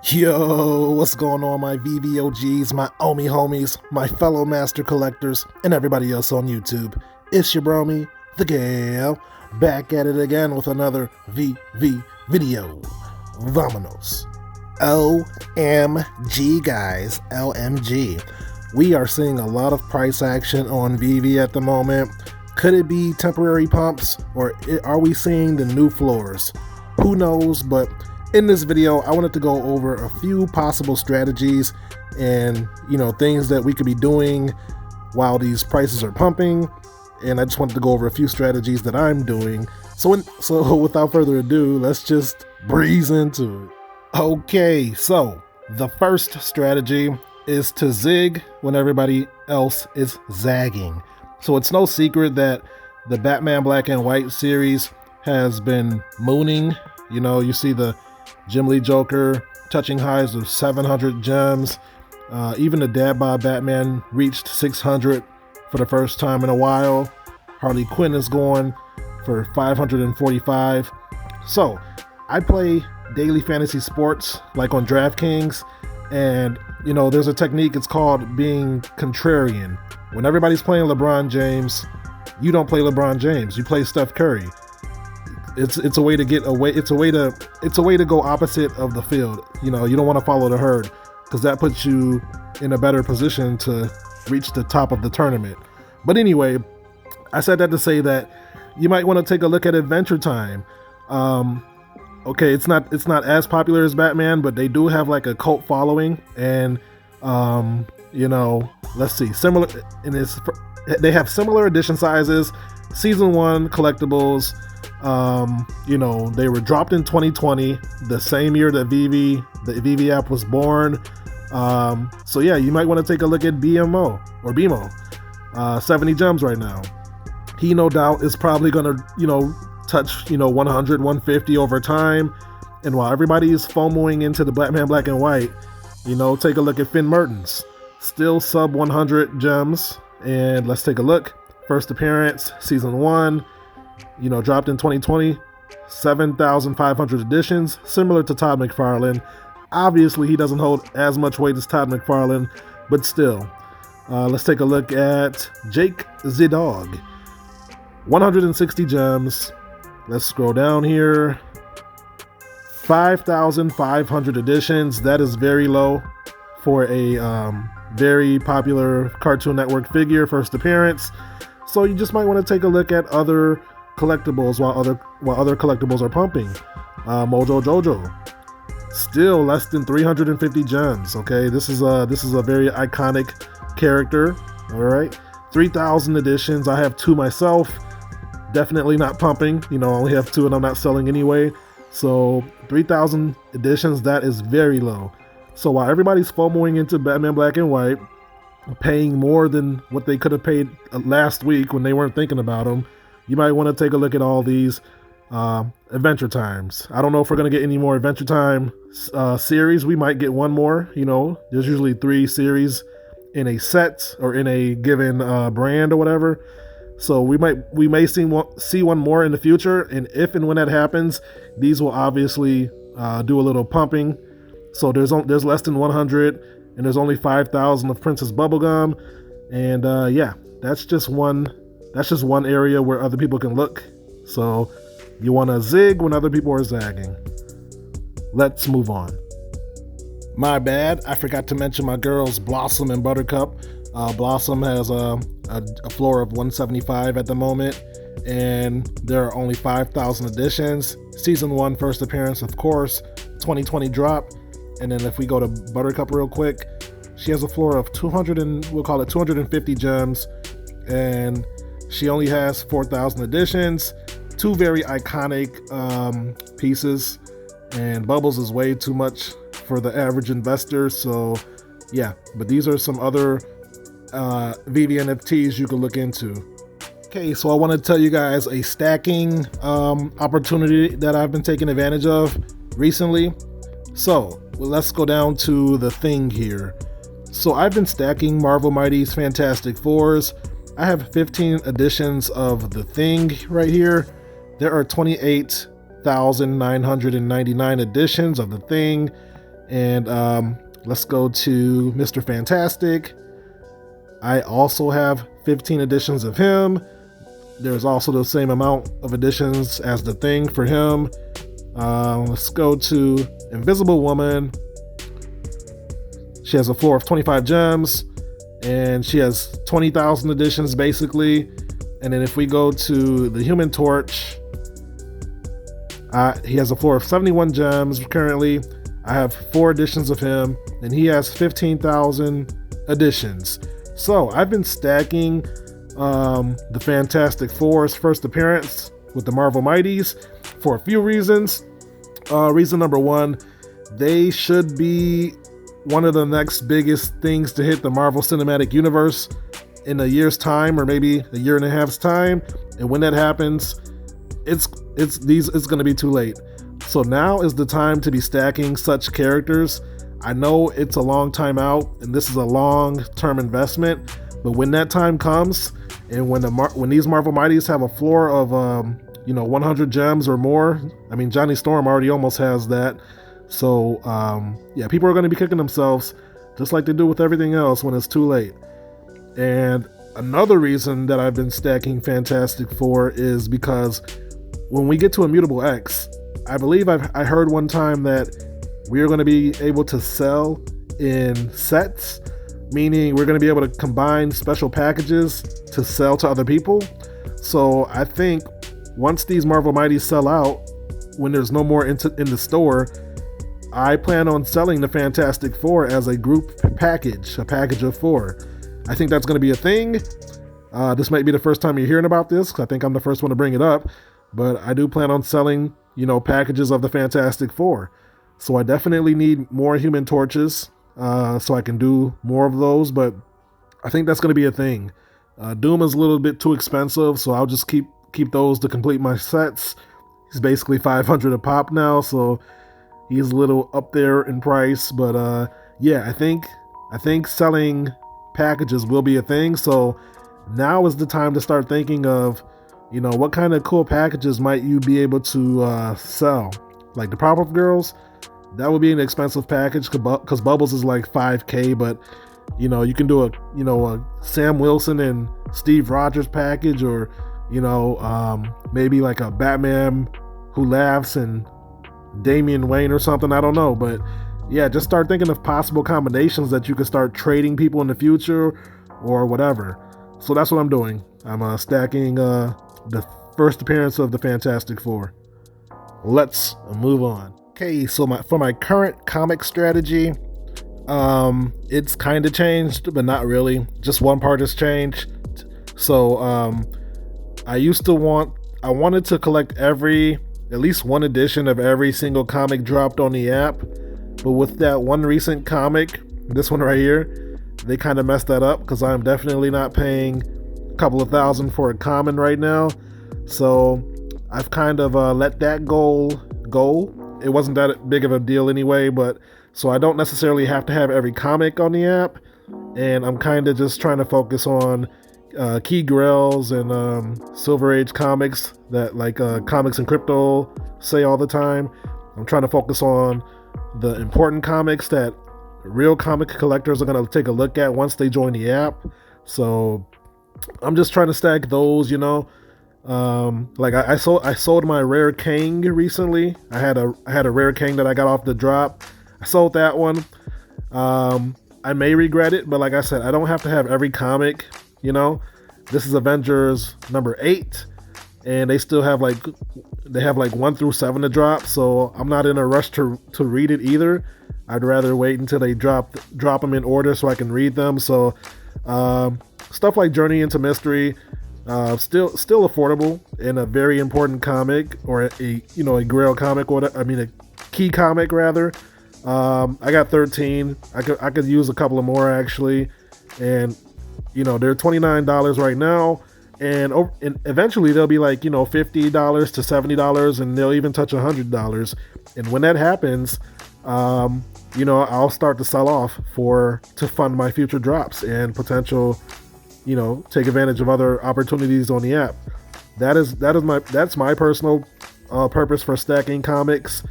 Yo, what's going on, my VVOGs, my Omi homies, my fellow master collectors, and everybody else on YouTube? It's your bromy, the Gale, back at it again with another VV video. Vamonos. OMG, guys, LMG. We are seeing a lot of price action on VV at the moment. Could it be temporary pumps, or are we seeing the new floors? Who knows, but in this video, I wanted to go over a few possible strategies and, things that we could be doing while these prices are pumping. And I just wanted to go over a few strategies that I'm doing. So without further ado, let's just breeze into it. Okay, so the first strategy is to zig when everybody else is zagging. So it's no secret that the Batman Black and White series has been mooning. You see the Jim Lee Joker touching highs of 700 gems. Even the Dad Bod Batman reached 600 for the first time in a while. Harley Quinn is going for 545. So I play daily fantasy sports like on DraftKings, and there's a technique. It's called being contrarian. When everybody's playing LeBron James, you don't play LeBron James. You play Steph Curry. It's a way to get away. It's a way to go opposite of the field. You don't want to follow the herd, because that puts you in a better position to reach the top of the tournament. But anyway, I said that to say that you might want to take a look at Adventure Time. Okay, it's not as popular as Batman, but they do have like a cult following, and let's see, similar in this. They have similar edition sizes, season 1 collectibles. They were dropped in 2020, the same year that the Veve app was born. So yeah, you might want to take a look at BMO, 70 gems right now. He no doubt is probably gonna, touch, 100, 150 over time. And while everybody is FOMOing into the Batman Black and White, take a look at Finn Mertens, still sub 100 gems. And let's take a look. First appearance, season 1. Dropped in 2020, 7,500 editions, similar to Todd McFarlane. Obviously, he doesn't hold as much weight as Todd McFarlane, but still. Let's take a look at Jake the Dog, 160 gems. Let's scroll down here. 5,500 editions. That is very low for a very popular Cartoon Network figure, first appearance. So you just might want to take a look at other collectibles while other collectibles are pumping. Mojo Jojo, still less than 350 gems. Okay, this is a very iconic character. All right, 3,000 editions. I have 2 myself. Definitely not pumping. I only have 2 and I'm not selling anyway. So 3,000 editions, that is very low. So while everybody's FOMOing into Batman Black and White, paying more than what they could have paid last week when they weren't thinking about them, you might want to take a look at all these Adventure Times. I don't know if we're going to get any more Adventure Time series. We might get one more. There's usually 3 series in a set or in a given brand or whatever. So we may see one more in the future. And if and when that happens, these will obviously do a little pumping. So there's less than 100, and there's only 5,000 of Princess Bubblegum. And yeah, that's just one area where other people can look. So you want to zig when other people are zagging. Let's move on. My bad, I forgot to mention my girls Blossom and Buttercup. Blossom has a floor of 175 at the moment, and there are only 5,000 editions. Season 1 first appearance, of course, 2020 drop. And then if we go to Buttercup real quick, she has a floor of 250 gems, and she only has 4,000 editions. 2 very iconic pieces, and Bubbles is way too much for the average investor. So yeah, but these are some other VV NFTs you can look into. Okay, so I want to tell you guys a stacking opportunity that I've been taking advantage of recently. So let's go down to the thing here. So I've been stacking Marvel Mighty's Fantastic Fours. I have 15 editions of the Thing right here. There are 28,999 editions of the Thing. And let's go to Mr. Fantastic. I also have 15 editions of him. There's also the same amount of editions as the Thing for him. Let's go to Invisible Woman. She has a floor of 25 gems, and she has 20,000 editions basically. And then if we go to the Human Torch, he has a floor of 71 gems currently. I have 4 editions of him, and he has 15,000 editions. So I've been stacking the Fantastic Four's first appearance with the Marvel Mighties for a few reasons. Reason number one, they should be one of the next biggest things to hit the Marvel Cinematic Universe in a year's time, or maybe a year and a half's time. And when that happens, it's going to be too late. So now is the time to be stacking such characters. I know it's a long time out, and this is a long-term investment. But when that time comes, and when these Marvel Mighties have a floor of 100 gems or more, I mean Johnny Storm already almost has that. So people are going to be kicking themselves, just like they do with everything else when it's too late. And another reason that I've been stacking Fantastic Four is because when we get to Immutable X, I believe I heard one time that we are going to be able to sell in sets, meaning we're going to be able to combine special packages to sell to other people. So I think once these Marvel Mighties sell out, when there's no more in the store, I plan on selling the Fantastic Four as a group package, a package of 4. I think that's going to be a thing. This might be the first time you're hearing about this, because I think I'm the first one to bring it up, but I do plan on selling, packages of the Fantastic Four. So I definitely need more Human Torches, so I can do more of those, but I think that's going to be a thing. Doom is a little bit too expensive, so I'll just keep those to complete my sets. He's basically 500 a pop now, so he's a little up there in price, but I think selling packages will be a thing. So now is the time to start thinking of, what kind of cool packages might you be able to sell? Like the Pop-Up Girls, that would be an expensive package because Bubbles is like 5K, but you can do a Sam Wilson and Steve Rogers package, or maybe like a Batman Who Laughs and Damian Wayne or something. I don't know, but yeah, just start thinking of possible combinations that you could start trading people in the future or whatever. So that's what I'm doing. I'm stacking the first appearance of the Fantastic Four. Let's move on. Okay, so for my current comic strategy, it's kind of changed, but not really. Just one part has changed. So I wanted to collect at least one edition of every single comic dropped on the app, but with that one recent comic, this one right here, they kind of messed that up because I'm definitely not paying a couple of $1,000 for a common right now. So I've kind of let that goal go. It wasn't that big of a deal anyway, but so I don't necessarily have to have every comic on the app, and I'm kind of just trying to focus on key grails and Silver Age comics that like Comics and Crypto say all the time. I'm trying to focus on the important comics that real comic collectors are going to take a look at once they join the app. So I'm just trying to stack those, like I sold my rare Kang recently. I had a rare Kang that I got off the drop. I sold that one. I may regret it, but like I said, I don't have to have every comic. This is Avengers number 8, and they still have like 1 through 7 to drop. So I'm not in a rush to read it either. I'd rather wait until they drop them in order so I can read them. So stuff like Journey into Mystery, still affordable, and a very important comic, or a grail comic, or a key comic rather. I got 13. I could use a couple of more actually, and they're $29 right now, and eventually they'll be like $50 to $70, and they'll even touch $100. And when that happens, I'll start to sell off to fund my future drops and potential, take advantage of other opportunities on the app. That's my personal purpose for stacking comics.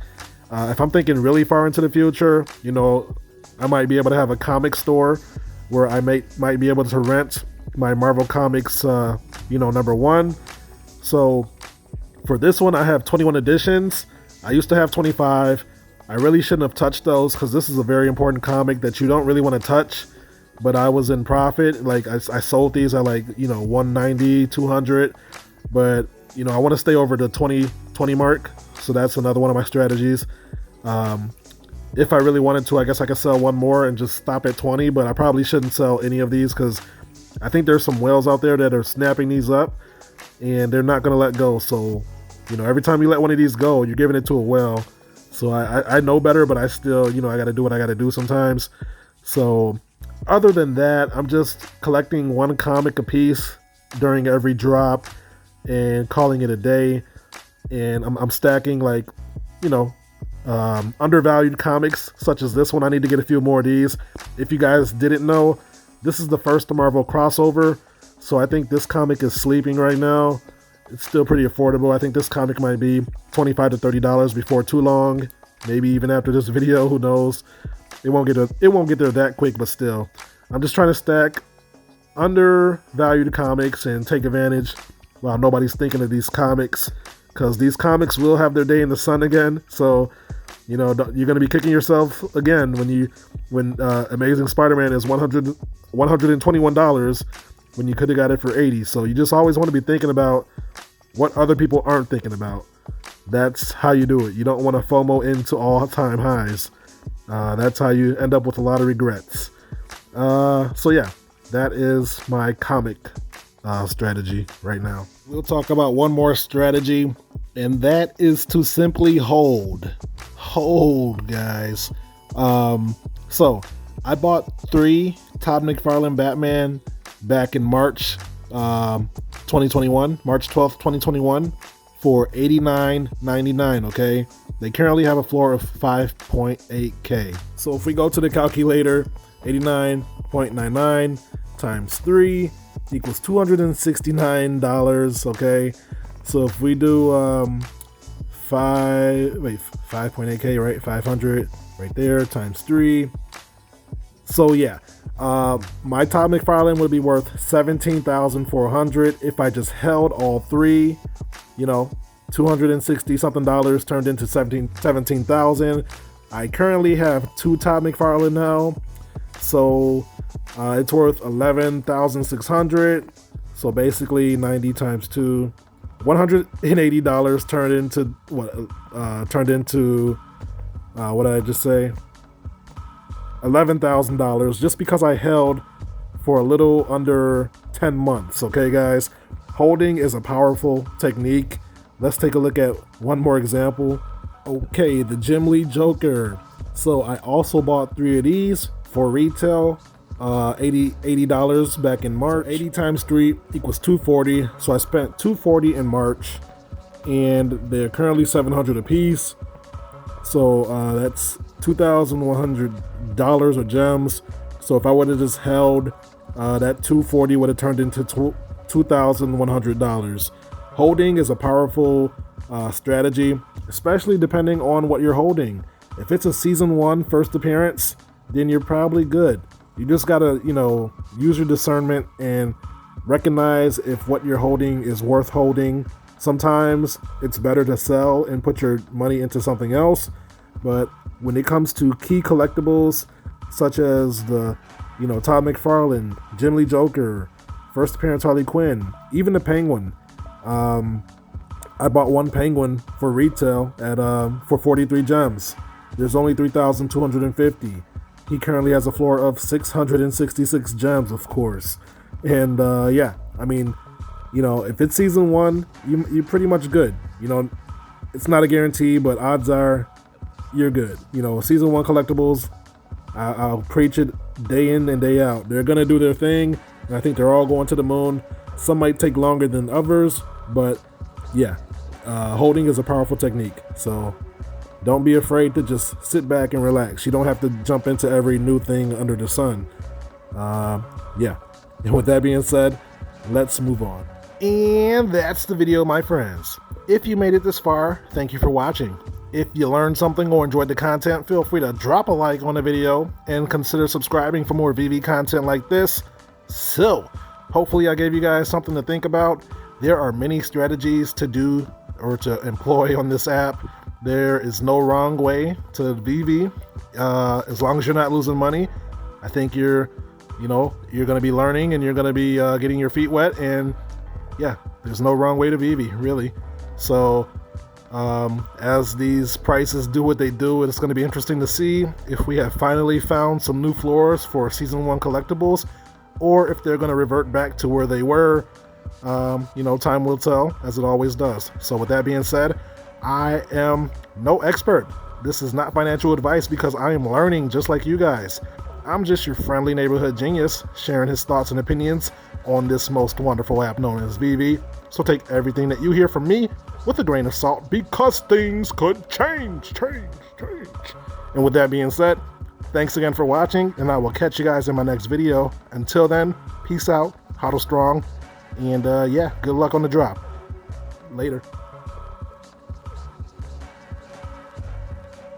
If I'm thinking really far into the future, you know, I might be able to have a comic store where I might be able to rent my Marvel Comics, you know, #1. So for this one, I have 21 editions. I used to have 25. I really shouldn't have touched those because this is a very important comic that you don't really want to touch. But I was in profit. Like I sold these at like, you know, 190, 200. But, you know, I want to stay over the 20 mark. So that's another one of my strategies. If I really wanted to, I guess I could sell one more and just stop at 20, but I probably shouldn't sell any of these because I think there's some whales out there that are snapping these up and they're not going to let go. So, you know, every time you let one of these go, you're giving it to a whale. So I know better, but I still, you know, I got to do what I got to do sometimes. So other than that, I'm just collecting one comic a piece during every drop and calling it a day. And I'm stacking, like, you know, undervalued comics such as this one. I need to get a few more of these. If you guys didn't know, this is the first Marvel crossover, so I think this comic is sleeping right now. It's still pretty affordable. I think this comic might be $25 to $30 before too long, maybe even after this video, who knows. It won't get there that quick, but still, I'm just trying to stack undervalued comics and take advantage while nobody's thinking of these comics, because these comics will have their day in the sun again. So, you know, you're going to be kicking yourself again when Amazing Spider-Man is $121 when you could have got it for 80. So you just always want to be thinking about what other people aren't thinking about. That's how you do it. You don't want to FOMO into all-time highs. That's how you end up with a lot of regrets. So yeah, that is my comic strategy right now. We'll talk about one more strategy, and that is to simply hold, guys. So I bought 3 Todd McFarlane Batman back in March 2021, March 12th, 2021, for $89.99. Okay, they currently have a floor of 5.8K. So if we go to the calculator, 89.99 times 3 equals $269. Okay, so if we do 5.8K, right? 500 right there times 3. So yeah, my Todd McFarlane would be worth $17,400 if I just held all 3. You know, $260 something turned into $17,000. I currently have 2 Todd McFarlane now, so it's worth $11,600. So basically 90 times 2, $180 turned into what? What did I just say? $11,000 just because I held for a little under 10 months. Okay, guys, holding is a powerful technique. Let's take a look at one more example. Okay, the Jim Lee Joker. So I also bought 3 of these for retail, $80 back in March. 80 times 3 equals $240. So I spent $240 in March, and they're currently $700 a piece. So that's $2,100 of gems. So if I would have just held, that $240 would have turned into $2,100. Holding is a powerful strategy, especially depending on what you're holding. If it's a season 1 first appearance, then you're probably good. You just gotta, you know, use your discernment and recognize if what you're holding is worth holding. Sometimes it's better to sell and put your money into something else. But when it comes to key collectibles, such as the, you know, Todd McFarlane, Jim Lee Joker, first appearance Harley Quinn, even the Penguin. I bought 1 Penguin for retail at for 43 gems. There's only 3,250. He currently has a floor of 666 gems, of course. And yeah, I mean, you know, if it's season 1, you're pretty much good. You know, it's not a guarantee, but odds are you're good. You know, season 1 collectibles, I'll preach it day in and day out. They're gonna do their thing, and I think they're all going to the moon. Some might take longer than others, but yeah, holding is a powerful technique. So don't be afraid to just sit back and relax. You don't have to jump into every new thing under the sun. Yeah, and with that being said, let's move on. And that's the video, my friends. If you made it this far, thank you for watching. If you learned something or enjoyed the content, feel free to drop a like on the video and consider subscribing for more Veve content like this. So, hopefully I gave you guys something to think about. There are many strategies to do or to employ on this app. There is no wrong way to Veve, as long as you're not losing money. I think you're going to be learning and you're going to be getting your feet wet, and yeah, there's no wrong way to Veve, really. So as these prices do what they do, it's going to be interesting to see if we have finally found some new floors for Season 1 collectibles, or if they're going to revert back to where they were. Time will tell, as it always does. So with that being said, I am no expert. This is not financial advice because I am learning just like you guys. I'm just your friendly neighborhood genius sharing his thoughts and opinions on this most wonderful app known as Veve. So take everything that you hear from me with a grain of salt, because things could change. And with that being said, thanks again for watching, and I will catch you guys in my next video. Until then, peace out, hodl strong, and good luck on the drop. Later.